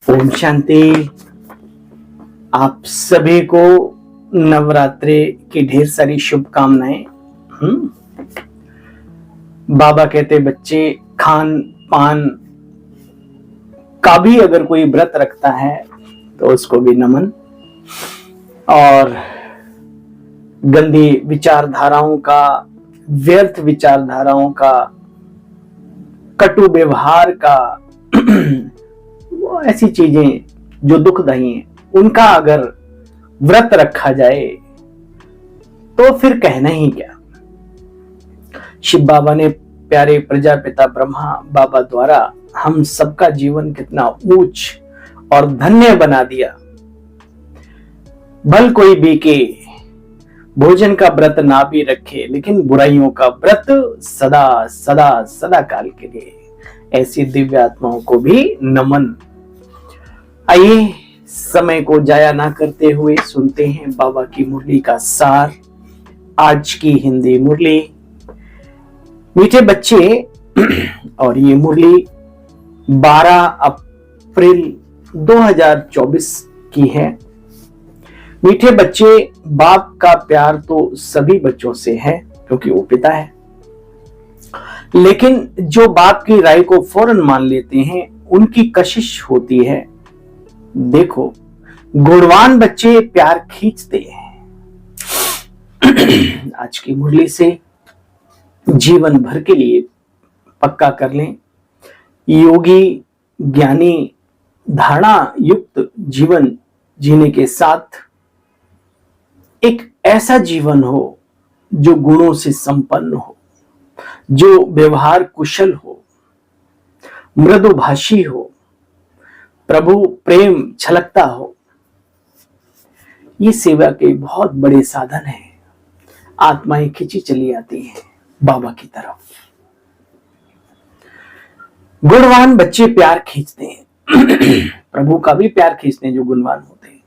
ओम शांति। आप सभी को नवरात्रि की ढेर सारी शुभकामनाएं। बाबा कहते बच्चे खान पान का भी अगर कोई व्रत रखता है तो उसको भी नमन, और गंदी विचारधाराओं का, व्यर्थ विचारधाराओं का, कटु व्यवहार का वो ऐसी चीजें जो दुखदायी हैं, उनका अगर व्रत रखा जाए तो फिर कहना ही क्या। शिव बाबा ने प्यारे प्रजापिता ब्रह्मा बाबा द्वारा हम सबका जीवन कितना ऊंच और धन्य बना दिया। भल कोई भी के भोजन का व्रत ना भी रखे, लेकिन बुराइयों का व्रत सदा सदा सदा काल के लिए। ऐसी दिव्य आत्माओं को भी नमन। आइए समय को जाया ना करते हुए सुनते हैं बाबा की मुरली का सार। आज की हिंदी मुरली। मीठे बच्चे, और ये मुरली 12 अप्रैल 2024 की है। मीठे बच्चे, बाप का प्यार तो सभी बच्चों से है क्योंकि वो पिता है, लेकिन जो बाप की राय को फौरन मान लेते हैं उनकी कशिश होती है। देखो, गुणवान बच्चे प्यार खींचते हैं। आज की मुरली से जीवन भर के लिए पक्का कर लें, योगी ज्ञानी धारणा युक्त जीवन जीने के साथ एक ऐसा जीवन हो जो गुणों से संपन्न हो, जो व्यवहार कुशल हो, मृदुभाषी हो, प्रभु प्रेम छलकता हो। ये सेवा के बहुत बड़े साधन हैं। आत्माएं खिंची चली आती हैं बाबा की तरफ। गुणवान बच्चे प्यार खींचते हैं। प्रभु का भी प्यार खींचते हैं जो गुणवान होते हैं।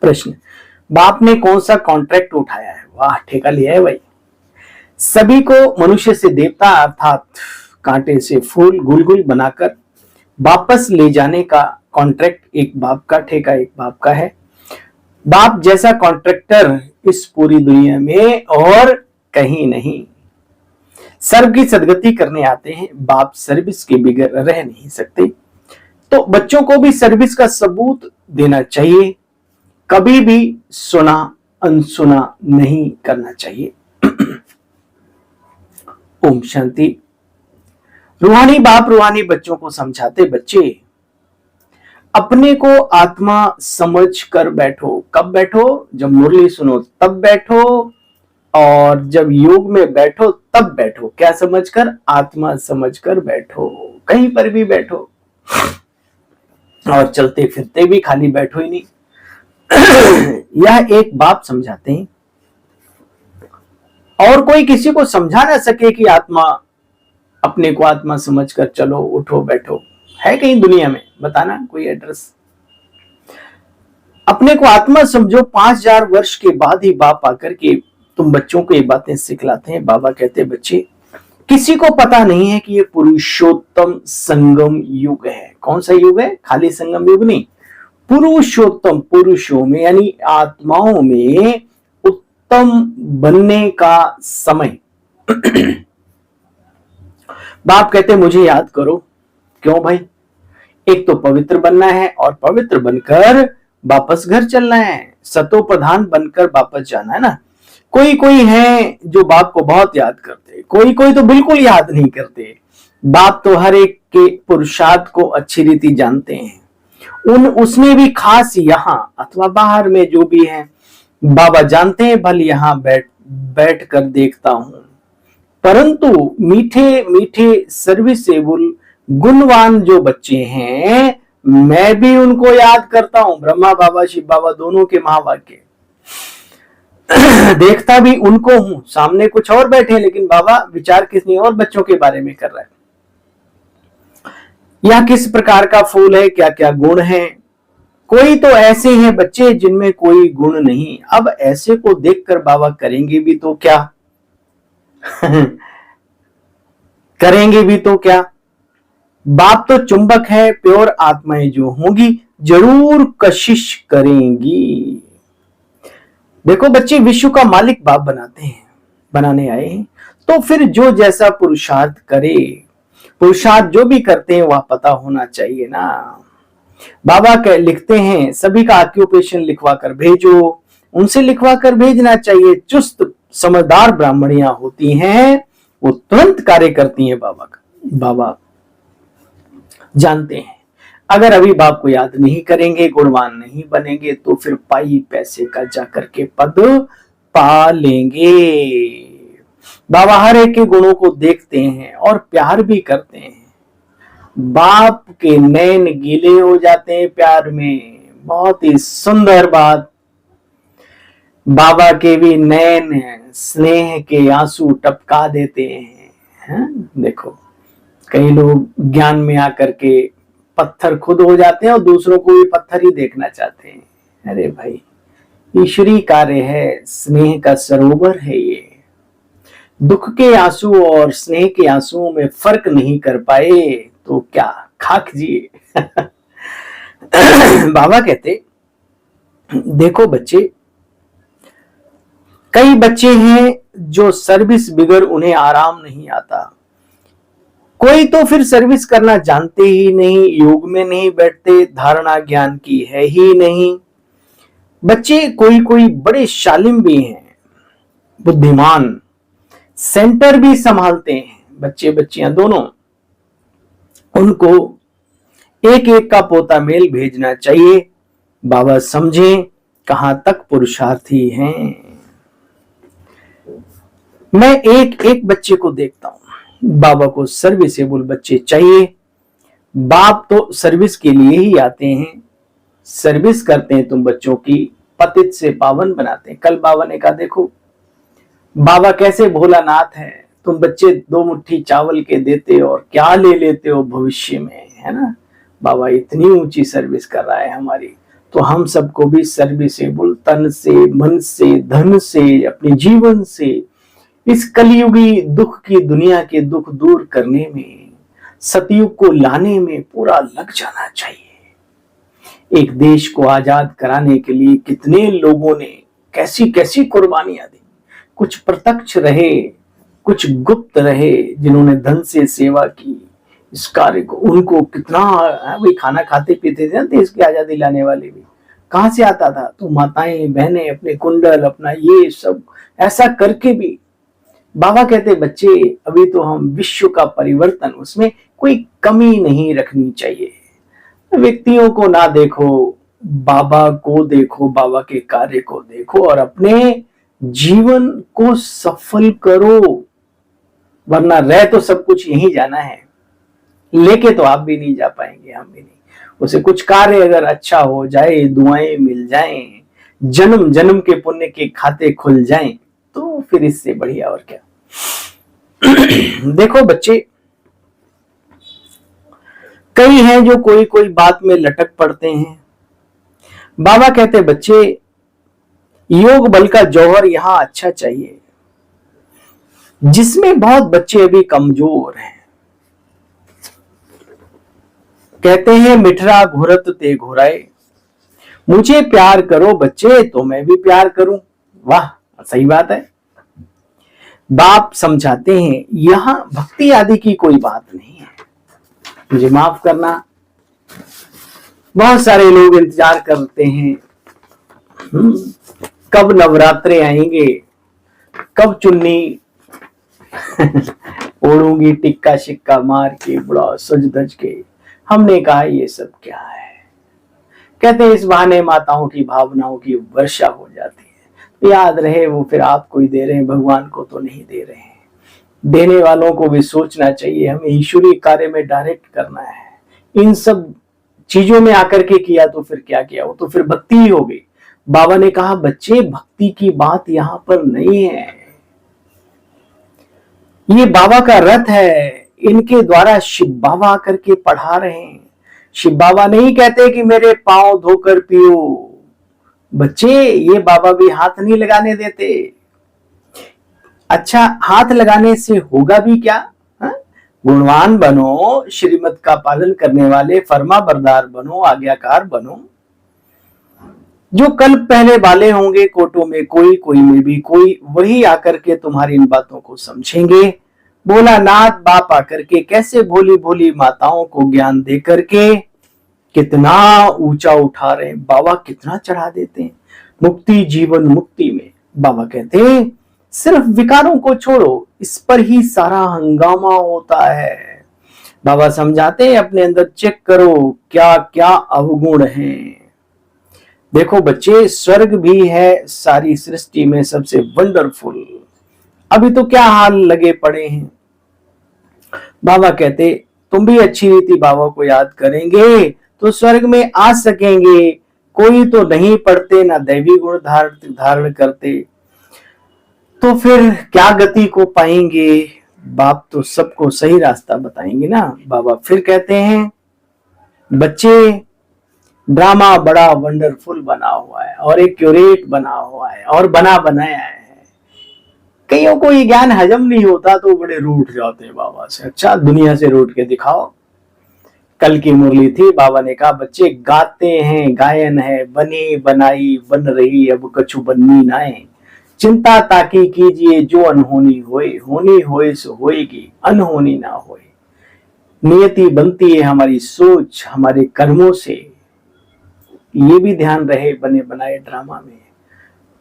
प्रश्न, बाप ने कौन सा कॉन्ट्रैक्ट उठाया है? वाह, ठेका लिया है भाई। सभी को मनुष्य से देवता अर्थात कांटे से फूल गुलगुल बनाकर वापस ले जाने का कॉन्ट्रैक्ट एक बाप का, ठेका एक बाप का है। बाप जैसा कॉन्ट्रैक्टर इस पूरी दुनिया में और कहीं नहीं। सर्व की सदगति करने आते हैं। बाप सर्विस के बगैर रह नहीं सकते, तो बच्चों को भी सर्विस का सबूत देना चाहिए। कभी भी सुना अनसुना नहीं करना चाहिए। ओम शांति। रूहानी बाप रूहानी बच्चों को समझाते, बच्चे अपने को आत्मा समझ कर बैठो। कब बैठो? जब मुरली सुनो तब बैठो, और जब योग में बैठो तब बैठो। क्या समझकर? आत्मा समझकर बैठो। कहीं पर भी बैठो, और चलते फिरते भी खाली बैठो ही नहीं। यह एक बाप समझाते हैं, और कोई किसी को समझा ना सके कि आत्मा, अपने को आत्मा समझकर चलो, उठो बैठो। है कहीं दुनिया में? बताना कोई एड्रेस। अपने को आत्मा समझो। 5000 वर्ष के बाद ही बाप आकर के तुम बच्चों को ये बातें सिखलाते हैं। बाबा कहते, बच्चे किसी को पता नहीं है कि ये पुरुषोत्तम संगम युग है। कौन सा युग है? खाली संगम युग नहीं, पुरुषोत्तम, पुरुषों में यानी आत्माओं में उत्तम बनने का समय। बाप कहते मुझे याद करो। क्यों भाई? एक तो पवित्र बनना है, और पवित्र बनकर वापस घर चलना है। सतो प्रधान बनकर वापस जाना है ना। कोई कोई है जो बाप को बहुत याद करते, कोई कोई तो बिल्कुल याद नहीं करते। बाप तो हर एक के पुरुषार्थ को अच्छी रीति जानते हैं। उसमें भी खास यहाँ अथवा बाहर में जो भी है, बाबा जानते हैं। भले यहाँ बैठ कर देखता हूं, परंतु मीठे मीठे सर्विसेबल गुणवान जो बच्चे हैं, मैं भी उनको याद करता हूं। ब्रह्मा बाबा शिव बाबा दोनों के महावाक्य देखता भी उनको हूं। सामने कुछ और बैठे, लेकिन बाबा विचार किसी और बच्चों के बारे में कर रहा है। यह किस प्रकार का फूल है, क्या क्या गुण है। कोई तो ऐसे हैं बच्चे जिनमें कोई गुण नहीं। अब ऐसे को देखकर बाबा करेंगे भी तो क्या? करेंगे भी तो क्या? बाप तो चुंबक है, प्योर आत्माएं जो होंगी जरूर कशिश करेंगी। देखो बच्चे, विश्व का मालिक बाप बनाने आए हैं, तो फिर जो जैसा पुरुषार्थ करे, पुरुषार्थ जो भी करते हैं वह पता होना चाहिए ना। बाबा लिखते हैं सभी का ऑक्यूपेशन लिखवा कर भेजो, उनसे लिखवा कर भेजना चाहिए। चुस्त समझदार ब्राह्मणियां होती हैं, वो तुरंत कार्य करती हैं बाबा का। बाबा जानते हैं अगर अभी बाप को याद नहीं करेंगे, गुणवान नहीं बनेंगे, तो फिर पाई पैसे का जाकर के पद पा लेंगे। बाबा हर एक के गुणों को देखते हैं और प्यार भी करते हैं। बाप के नैन गीले हो जाते हैं प्यार में। बहुत ही सुंदर बात, बाबा के भी नैन स्नेह के आंसू टपका देते हैं। देखो कई लोग ज्ञान में आकर के पत्थर खुद हो जाते हैं और दूसरों को भी पत्थर ही देखना चाहते हैं। अरे भाई, ईश्वरी कार्य है, स्नेह का सरोवर है ये। दुख के आंसू और स्नेह के आंसुओं में फर्क नहीं कर पाए तो क्या खाक जिए। बाबा कहते देखो बच्चे, कई बच्चे हैं जो सर्विस बिगर उन्हें आराम नहीं आता। कोई तो फिर सर्विस करना जानते ही नहीं, योग में नहीं बैठते, धारणा ज्ञान की है ही नहीं। बच्चे कोई कोई बड़े शालिम भी हैं, बुद्धिमान, सेंटर भी संभालते हैं, बच्चे बच्चियां दोनों। उनको एक एक का पोता मेल भेजना चाहिए। बाबा समझें कहां तक पुरुषार्थी हैं। मैं एक एक बच्चे को देखता हूं। बाबा को सर्विसेबल बच्चे चाहिए। बाप तो सर्विस के लिए ही आते हैं, सर्विस करते हैं तुम बच्चों की, पतित से पावन बनाते हैं। कल बाबा ने कहा देखो बाबा कैसे भोलानाथ है, तुम बच्चे 2 मुट्ठी चावल के देते और क्या ले लेते हो भविष्य में, है ना। बाबा इतनी ऊंची सर्विस कर रहा है हमारी, तो हम सबको भी सर्विसेबल तन से, मन से, धन से, अपने जीवन से इस कलयुगी दुख की दुनिया के दुख दूर करने में, सतयुग को लाने में पूरा लग जाना चाहिए। एक देश को आजाद कराने के लिए कितने लोगों ने कैसी कैसी कुर्बानियां दी। कुछ प्रत्यक्ष रहे, कुछ गुप्त रहे, जिन्होंने धन से सेवा की इस कार्य को। उनको कितना भाई, खाना खाते पीते थे ना देश की आजादी लाने वाले भी, कहां से आता था। तो माताएं बहनें अपने कुंडल, अपना ये सब ऐसा करके भी बाबा कहते बच्चे अभी तो हम विश्व का परिवर्तन, उसमें कोई कमी नहीं रखनी चाहिए। व्यक्तियों को ना देखो, बाबा को देखो, बाबा के कार्य को देखो और अपने जीवन को सफल करो। वरना रह तो सब कुछ यही जाना है, लेके तो आप भी नहीं जा पाएंगे, हम भी नहीं। उसे कुछ कार्य अगर अच्छा हो जाए, दुआएं मिल जाएं, जन्म जन्म के पुण्य के खाते खुल जाएं, तो फिर इससे बढ़िया और क्या। देखो बच्चे, कई हैं जो कोई कोई बात में लटक पड़ते हैं। बाबा कहते बच्चे योग बल का जौहर यहां अच्छा चाहिए, जिसमें बहुत बच्चे अभी कमजोर हैं। कहते हैं मिठरा घुरत ते घुराए, मुझे प्यार करो बच्चे तो मैं भी प्यार करूं। वाह, सही बात है। बाप समझाते हैं यहां भक्ति आदि की कोई बात नहीं है। मुझे माफ करना, बहुत सारे लोग इंतजार करते हैं कब नवरात्रे आएंगे, कब चुन्नी ओढ़ूंगी टिक्का शिक्का मार के, बड़ा सज धज के। हमने कहा ये सब क्या है। कहते हैं इस बहाने माताओं की भावनाओं की वर्षा हो जाती है। याद रहे वो फिर आपको ही दे रहे हैं, भगवान को तो नहीं दे रहे हैं। देने वालों को भी सोचना चाहिए, हमें ईश्वरीय कार्य में डायरेक्ट करना है। इन सब चीजों में आकर के किया तो फिर क्या किया, वो तो फिर भक्ति ही हो गई। बाबा ने कहा बच्चे भक्ति की बात यहां पर नहीं है, ये बाबा का रथ है, इनके द्वारा शिव बाबा आकर के पढ़ा रहे हैं। शिव बाबा नहीं कहते कि मेरे पांव धोकर पियो। बच्चे ये बाबा भी हाथ नहीं लगाने देते। अच्छा, हाथ लगाने से होगा भी क्या? गुणवान बनो, श्रीमत का पालन करने वाले फर्मा बरदार बनो, आज्ञाकार बनो। जो कल पहले वाले होंगे कोटों में कोई, कोई में भी कोई, वही आकर के तुम्हारी इन बातों को समझेंगे। भोलानाथ बाप आकर के कैसे भोली भोली माताओं को ज्ञान दे करके कितना ऊंचा उठा रहे हैं। बाबा कितना चढ़ा देते हैं। मुक्ति जीवन मुक्ति में बाबा कहते हैं सिर्फ विकारों को छोड़ो, इस पर ही सारा हंगामा होता है। बाबा समझाते हैं अपने अंदर चेक करो क्या क्या अवगुण हैं। देखो बच्चे, स्वर्ग भी है सारी सृष्टि में सबसे वंडरफुल। अभी तो क्या हाल लगे पड़े हैं। बाबा कहते तुम भी अच्छी रीति बाबा को याद करेंगे तो स्वर्ग में आ सकेंगे। कोई तो नहीं पढ़ते, ना दैवी गुण धारण करते, तो फिर क्या गति को पाएंगे। बाप तो सबको सही रास्ता बताएंगे ना। बाबा फिर कहते हैं बच्चे, ड्रामा बड़ा वंडरफुल बना हुआ है और एक क्यूरेट बना हुआ है और बना बनाया है। कईयों को ये ज्ञान हजम नहीं होता तो बड़े रूठ जाते हैं बाबा से। अच्छा, दुनिया से रूठ के दिखाओ। कल की मुरली थी, बाबा ने कहा बच्चे गाते हैं, गायन है, बनी बनाई बन रही, अब कछु बननी नाए। चिंता ताकी कीजिए जो अनहोनी होए, होनी होए सो होएगी, अनहोनी ना होए। नियति बनती है हमारी सोच हमारे कर्मों से, ये भी ध्यान रहे बने बनाए ड्रामा में।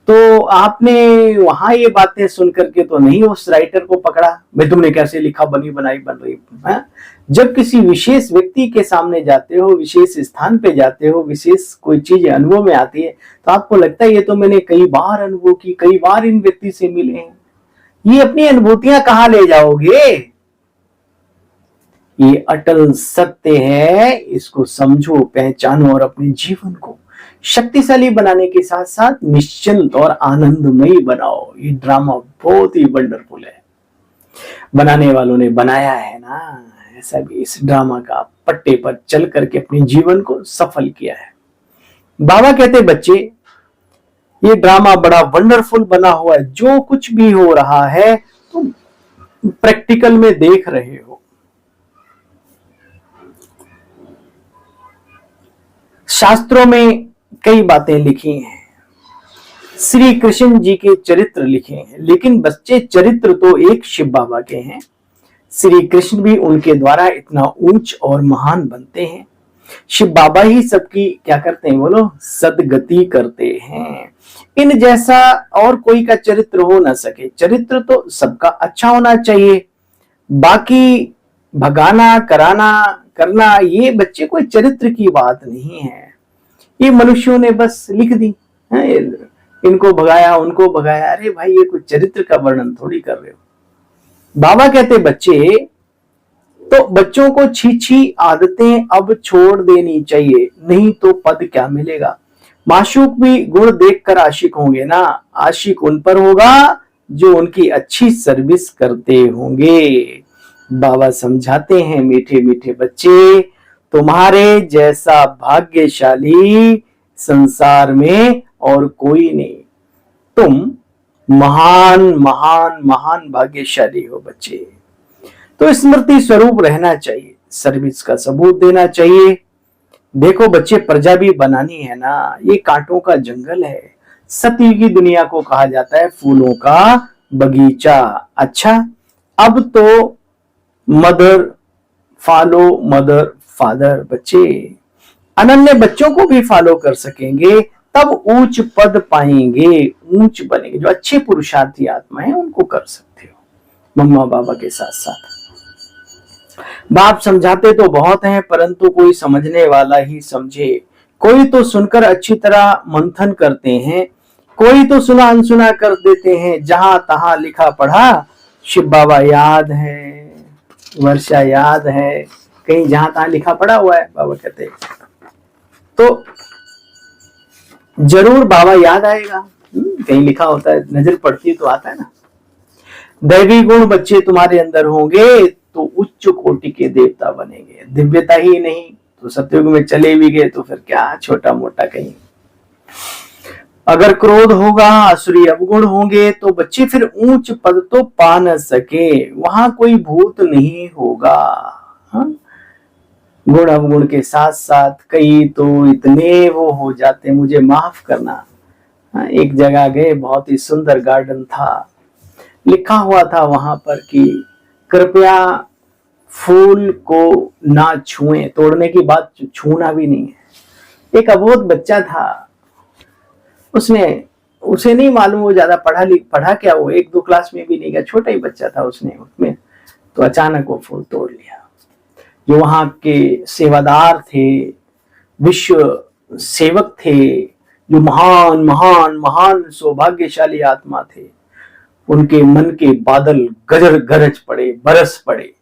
तो आपने वहां ये बातें सुन करके तो नहीं उस राइटर को पकड़ा, भाई तुमने कैसे लिखा बनी बनाई बन रही है। जब किसी विशेष व्यक्ति के सामने जाते हो, विशेष स्थान पे जाते हो, विशेष कोई चीज अनुभव में आती है तो आपको लगता है ये तो मैंने कई बार अनुभव की, कई बार इन व्यक्ति से मिले हैं। ये अपनी अनुभूतियां कहाँ ले जाओगे। ये अटल सत्य है, इसको समझो, पहचानो और अपने जीवन को शक्तिशाली बनाने के साथ साथ निश्चिंत और आनंदमयी बनाओ। ये ड्रामा बहुत ही वंडरफुल है। बनाने वालों ने बनाया है ना, ऐसा भी इस ड्रामा का पट्टे पर चल करके अपने जीवन को सफल किया है। बाबा कहते बच्चे, ये ड्रामा बड़ा वंडरफुल बना हुआ है। जो कुछ भी हो रहा है तुम प्रैक्टिकल में देख रहे हो। शास्त्रों में कई बातें लिखी हैं, श्री कृष्ण जी के चरित्र लिखे हैं, लेकिन बच्चे चरित्र तो एक शिव बाबा के हैं। श्री कृष्ण भी उनके द्वारा इतना ऊंच और महान बनते हैं। शिव बाबा ही सबकी क्या करते हैं बोलो, सदगति करते हैं। इन जैसा और कोई का चरित्र हो ना सके। चरित्र तो सबका अच्छा होना चाहिए, बाकी भगाना कराना करना ये बच्चे कोई चरित्र की बात नहीं है। ये मनुष्यों ने बस लिख दी है, इनको भगाया उनको भगाया। अरे भाई ये कोई चरित्र का वर्णन थोड़ी कर रहे हो। बाबा कहते बच्चे, तो बच्चों को छी आदतें अब छोड़ देनी चाहिए, नहीं तो पद क्या मिलेगा। माशूक भी गुण देखकर आशिक होंगे ना। आशिक उन पर होगा जो उनकी अच्छी सर्विस करते होंगे। बाबा समझाते हैं मीठे मीठे बच्चे, तुम्हारे जैसा भाग्यशाली संसार में और कोई नहीं। तुम महान महान महान भाग्यशाली हो बच्चे। तो स्मृति स्वरूप रहना चाहिए, सर्विस का सबूत देना चाहिए। देखो बच्चे, प्रजा भी बनानी है ना। ये कांटों का जंगल है। सती की दुनिया को कहा जाता है फूलों का बगीचा। अच्छा, अब तो मदर फॉलो मदर फादर। बच्चे अनन्य बच्चों को भी फॉलो कर सकेंगे तब ऊंच पद पाएंगे, ऊंच बनेंगे। जो अच्छे पुरुषार्थी आत्मा है उनको कर सकते हो मम्मा बाबा के साथ साथ। बाप समझाते तो बहुत हैं, परंतु कोई समझने वाला ही समझे। कोई तो सुनकर अच्छी तरह मंथन करते हैं, कोई तो सुना अनसुना कर देते हैं। जहां तहां लिखा पढ़ा शिव बाबा याद है, वर्षा याद है, कहीं जहां तहां लिखा पड़ा हुआ है। बाबा कहते तो जरूर बाबा याद आएगा। कहीं लिखा होता है, नजर पड़ती तो आता है ना। दैवी गुण बच्चे तुम्हारे अंदर होंगे तो उच्च कोटि के देवता बनेंगे। दिव्यता ही नहीं तो सतयुग में चले भी गए तो फिर क्या छोटा मोटा कहीं। अगर क्रोध होगा, आसुरी अवगुण होंगे तो बच्चे फिर ऊंच पद तो पा न सके, वहां कोई भूत नहीं होगा। हाँ? गुण अवगुण के साथ साथ कई तो इतने वो हो जाते, मुझे माफ करना। हाँ, एक जगह गए, बहुत ही सुंदर गार्डन था, लिखा हुआ था वहां पर कि कृपया फूल को ना छुएं, तोड़ने की बात छूना भी नहीं है। एक अबोध बच्चा था, उसने उसे नहीं मालूम, वो ज्यादा पढ़ा क्या, वो 1-2 क्लास में भी नहीं गया, छोटा ही बच्चा था, उसने उसमें तो अचानक वो फूल तोड़ लिया। जो वहां के सेवादार थे, विश्व सेवक थे, जो महान महान महान सौभाग्यशाली आत्मा थे, उनके मन के बादल गरज पड़े, बरस पड़े।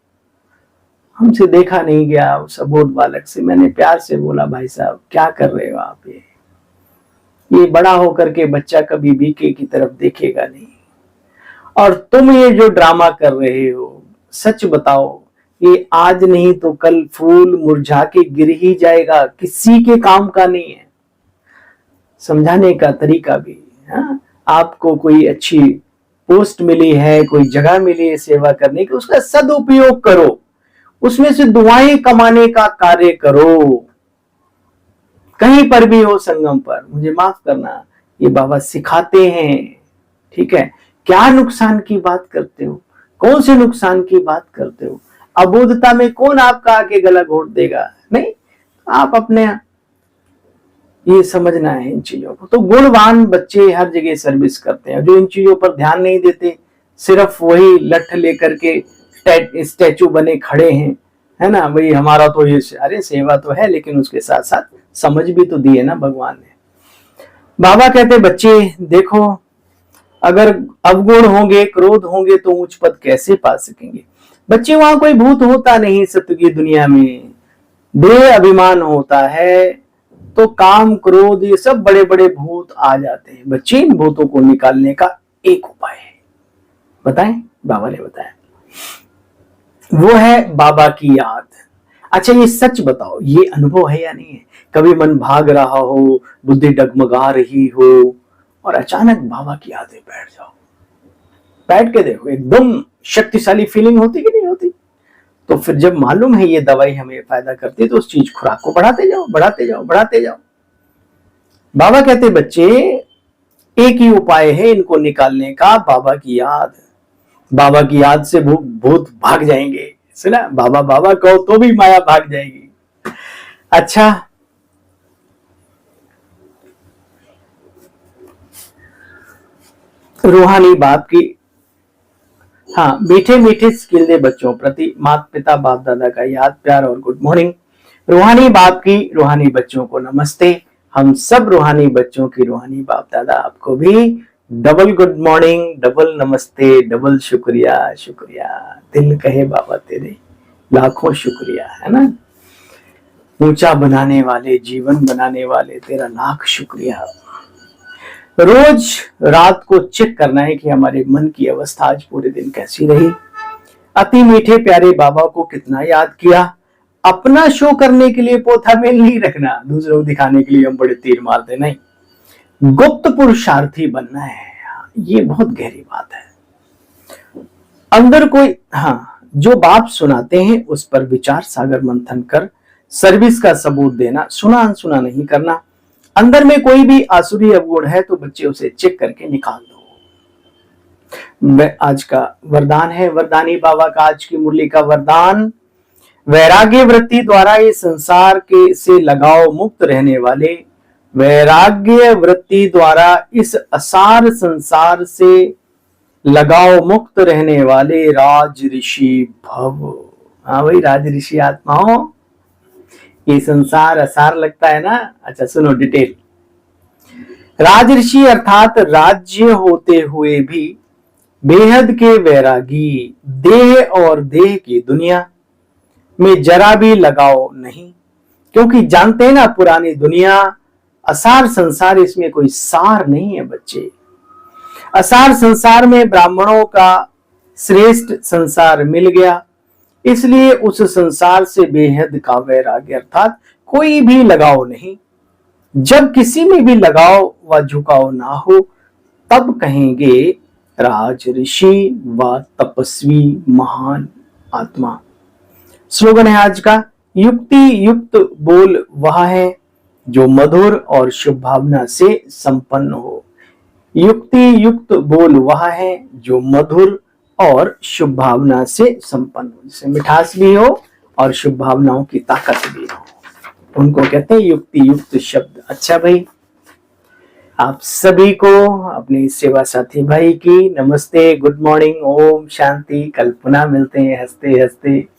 हमसे देखा नहीं गया उस अबोध बालक से। मैंने प्यार से बोला, भाई साहब क्या कर रहे हो आप, ये बड़ा होकर के बच्चा कभी बीके की तरफ देखेगा नहीं, और तुम ये जो ड्रामा कर रहे हो, सच बताओ, ये आज नहीं तो कल फूल मुरझा के गिर ही जाएगा, किसी के काम का नहीं है। समझाने का तरीका भी, हाँ? आपको कोई अच्छी पोस्ट मिली है, कोई जगह मिली है सेवा करने की, उसका सदुपयोग करो, उसमें से दुआएं कमाने का कार्य करो। कहीं पर भी हो संगम पर, मुझे माफ करना, ये बाबा सिखाते हैं। ठीक है, क्या नुकसान की बात करते हो, कौन से नुकसान की बात करते हो? अबोधता में कौन आपका आके गला घोट देगा? नहीं, आप अपने ये समझना है इन चीजों को। तो गुणवान बच्चे हर जगह सर्विस करते हैं, जो इन चीजों पर ध्यान नहीं देते, सिर्फ वही लठ लेकर के स्टैचू बने खड़े हैं, है ना, भाई हमारा तो ये, अरे सेवा तो है, लेकिन उसके साथ साथ समझ भी तो दी है ना भगवान ने। बाबा कहते बच्चे देखो, अगर अवगुण होंगे, क्रोध होंगे तो उच्च पद कैसे पा सकेंगे? बच्चे, वहां कोई भूत होता नहीं सत्य की दुनिया में, देह अभिमान होता है तो काम क्रोध ये सब बड़े बड़े भूत आ जाते हैं। बच्चे, इन भूतों को निकालने का एक उपाय है, बताएं? बाबा ने बताया, वो है बाबा की याद। अच्छा, ये सच बताओ, ये अनुभव है या नहीं है? कभी मन भाग रहा हो, बुद्धि डगमगा रही हो, और अचानक बाबा की याद में बैठ जाओ, बैठ के देखो, एकदम शक्तिशाली फीलिंग होती कि नहीं होती? तो फिर जब मालूम है ये दवाई हमें फायदा करती है, तो उस चीज खुराक को बढ़ाते जाओ, बढ़ाते जाओ, बढ़ाते जाओ। बाबा कहते बच्चे, एक ही उपाय है इनको निकालने का, बाबा की याद। बाबा की याद से भूत भाग जाएंगे। सुना, बाबा बाबा कहो तो भी माया भाग जाएगी। अच्छा, रूहानी बाप की, हाँ, मीठे मीठे स्किल दे बच्चों प्रति माता पिता बाप दादा का याद, प्यार और गुड मॉर्निंग। रूहानी बाप की रूहानी बच्चों को नमस्ते। हम सब रूहानी बच्चों की रूहानी बाप दादा आपको भी डबल गुड मॉर्निंग, डबल नमस्ते, डबल शुक्रिया। शुक्रिया, दिल कहे बाबा तेरे लाखों शुक्रिया, है ना। ऊंचा बनाने वाले, जीवन बनाने वाले, तेरा लाख शुक्रिया। रोज रात को चेक करना है कि हमारे मन की अवस्था आज पूरे दिन कैसी रही। अति मीठे प्यारे बाबा को कितना याद किया। अपना शो करने के लिए पोथा में नहीं रखना, दूसरों को दिखाने के लिए हम बड़े तीर मारते नहीं। गुप्त पुरुषार्थी बनना है, ये बहुत गहरी बात है। अंदर कोई, हाँ, जो बाप सुनाते हैं उस पर विचार सागर मंथन कर सर्विस का सबूत देना, सुना अनसुना नहीं करना। अंदर में कोई भी आसुरी अवगुण है तो बच्चे उसे चेक करके निकाल दो। आज का वरदान है, वरदानी बाबा का आज की मुरली का वरदान, वैराग्य वृत्ति द्वारा इस संसार के से लगाव मुक्त रहने वाले, वैराग्य वृत्ति द्वारा इस असार संसार से लगाव मुक्त रहने वाले राज ऋषि भव। हाँ भाई, राज ऋषि आत्माओं, ये संसार असार लगता है ना। अच्छा सुनो डिटेल। राजऋषि अर्थात राज्य होते हुए भी बेहद के वैरागी, देह और देह की दुनिया में जरा भी लगाव नहीं, क्योंकि जानते हैं ना पुरानी दुनिया असार संसार, इसमें कोई सार नहीं है बच्चे। असार संसार में ब्राह्मणों का श्रेष्ठ संसार मिल गया, इसलिए उस संसार से बेहद का वैराग्य अर्थात कोई भी लगाव नहीं। जब किसी में भी लगाव व झुकाव ना हो तब कहेंगे राज ऋषि व तपस्वी महान आत्मा। स्लोगन है आज का, युक्ति युक्त बोल वह है जो मधुर और शुभ भावना से संपन्न हो। युक्ति युक्त बोल वह है जो मधुर और शुभ भावना से संपन्न हो, जिसमें मिठास भी हो और शुभ भावनाओं की ताकत भी हो, उनको कहते हैं युक्ति युक्त शब्द। अच्छा भाई, आप सभी को अपने सेवा साथी भाई की नमस्ते, गुड मॉर्निंग, ओम शांति। कल पुनः मिलते हैं हंसते हंसते।